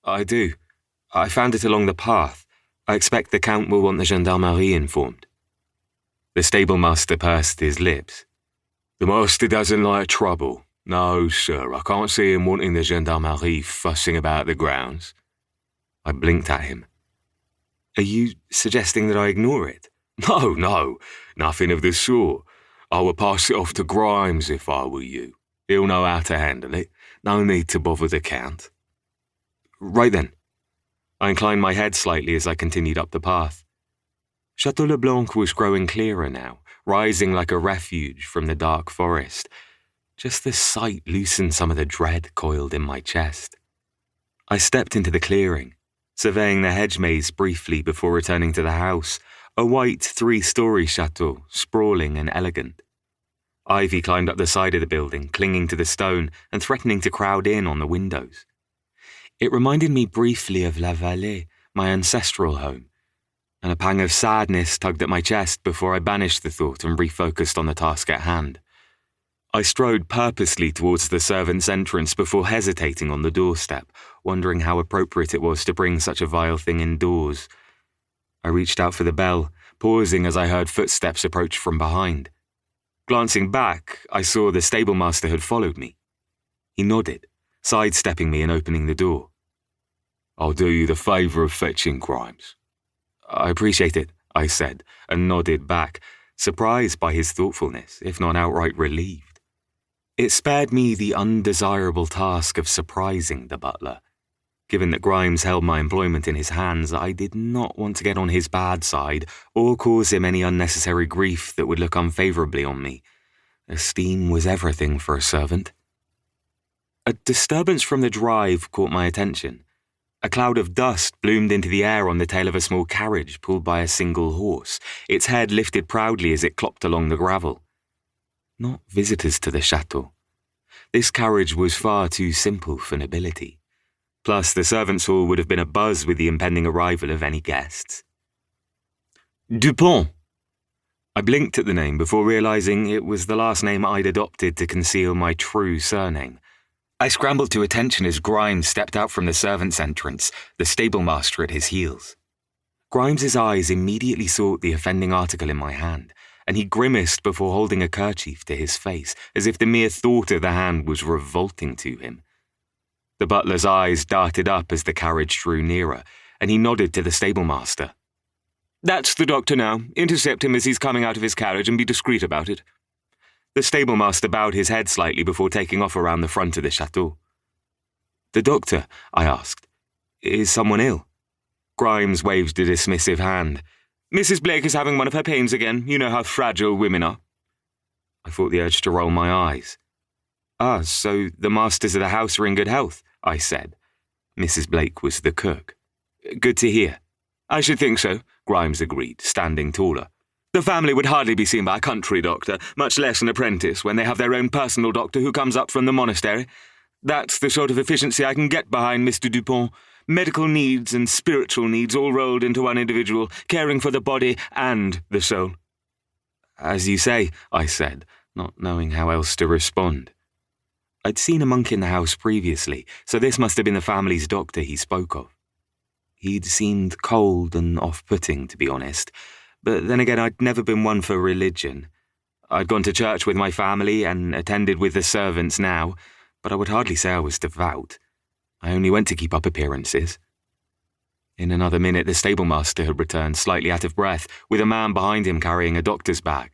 I do. I found it along the path. I expect the Count will want the gendarmerie informed. The stablemaster pursed his lips. The master doesn't like trouble. No, sir, I can't see him wanting the gendarmerie fussing about the grounds. I blinked at him. Are you suggesting that I ignore it? No, nothing of the sort. I would pass it off to Grimes if I were you. He'll know how to handle it. No need to bother the Count. Right then. I inclined my head slightly as I continued up the path. Chateau Leblanc was growing clearer now, rising like a refuge from the dark forest. Just the sight loosened some of the dread coiled in my chest. I stepped into the clearing, surveying the hedge maze briefly before returning to the house, a white 3-story chateau, sprawling and elegant. Ivy climbed up the side of the building, clinging to the stone and threatening to crowd in on the windows. It reminded me briefly of La Vallée, my ancestral home, and a pang of sadness tugged at my chest before I banished the thought and refocused on the task at hand. I strode purposely towards the servants' entrance before hesitating on the doorstep, wondering how appropriate it was to bring such a vile thing indoors. I reached out for the bell, pausing as I heard footsteps approach from behind. Glancing back, I saw the stablemaster had followed me. He nodded, sidestepping me and opening the door. I'll do you the favour of fetching Grimes. I appreciate it, I said, and nodded back, surprised by his thoughtfulness, if not outright relieved. It spared me the undesirable task of surprising the butler. Given that Grimes held my employment in his hands, I did not want to get on his bad side or cause him any unnecessary grief that would look unfavourably on me. Esteem was everything for a servant. A disturbance from the drive caught my attention. A cloud of dust bloomed into the air on the tail of a small carriage pulled by a single horse, its head lifted proudly as it clopped along the gravel. Not visitors to the chateau. This carriage was far too simple for nobility. Plus, the servants' hall would have been abuzz with the impending arrival of any guests. Dupont! I blinked at the name before realising it was the last name I'd adopted to conceal my true surname. I scrambled to attention as Grimes stepped out from the servants' entrance, the stablemaster at his heels. Grimes's eyes immediately sought the offending article in my hand, and he grimaced before holding a kerchief to his face, as if the mere thought of the hand was revolting to him. The butler's eyes darted up as the carriage drew nearer, and he nodded to the stablemaster. That's the doctor now. Intercept him as he's coming out of his carriage and be discreet about it. The stablemaster bowed his head slightly before taking off around the front of the chateau. The doctor, I asked. Is someone ill? Grimes waved a dismissive hand. Mrs. Blake is having one of her pains again. You know how fragile women are. I fought the urge to roll my eyes. Ah, so the masters of the house are in good health, I said. Mrs. Blake was the cook. Good to hear. I should think so, Grimes agreed, standing taller. The family would hardly be seen by a country doctor, much less an apprentice, when they have their own personal doctor who comes up from the monastery. That's the sort of efficiency I can get behind, Mr. Dupont. Medical needs and spiritual needs all rolled into one individual, caring for the body and the soul. As you say, I said, not knowing how else to respond. I'd seen a monk in the house previously, so this must have been the family's doctor he spoke of. He'd seemed cold and off-putting, to be honest. But then again, I'd never been one for religion. I'd gone to church with my family and attended with the servants now, but I would hardly say I was devout. I only went to keep up appearances. In another minute, the stablemaster had returned, slightly out of breath, with a man behind him carrying a doctor's bag.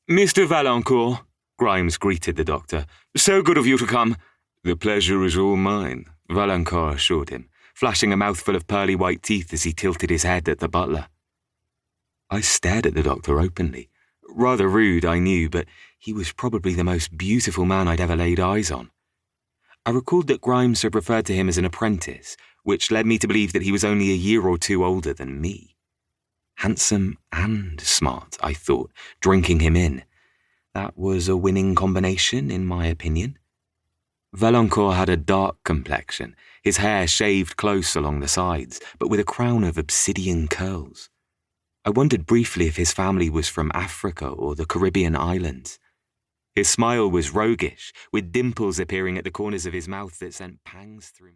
Mr. Valancourt, Grimes greeted the doctor. So good of you to come. The pleasure is all mine, Valancourt assured him, flashing a mouthful of pearly white teeth as he tilted his head at the butler. I stared at the doctor openly. Rather rude, I knew, but he was probably the most beautiful man I'd ever laid eyes on. I recalled that Grimes had referred to him as an apprentice, which led me to believe that he was only a year or two older than me. Handsome and smart, I thought, drinking him in. That was a winning combination, in my opinion. Valancourt had a dark complexion, his hair shaved close along the sides, but with a crown of obsidian curls. I wondered briefly if his family was from Africa or the Caribbean islands. His smile was roguish, with dimples appearing at the corners of his mouth that sent pangs through me.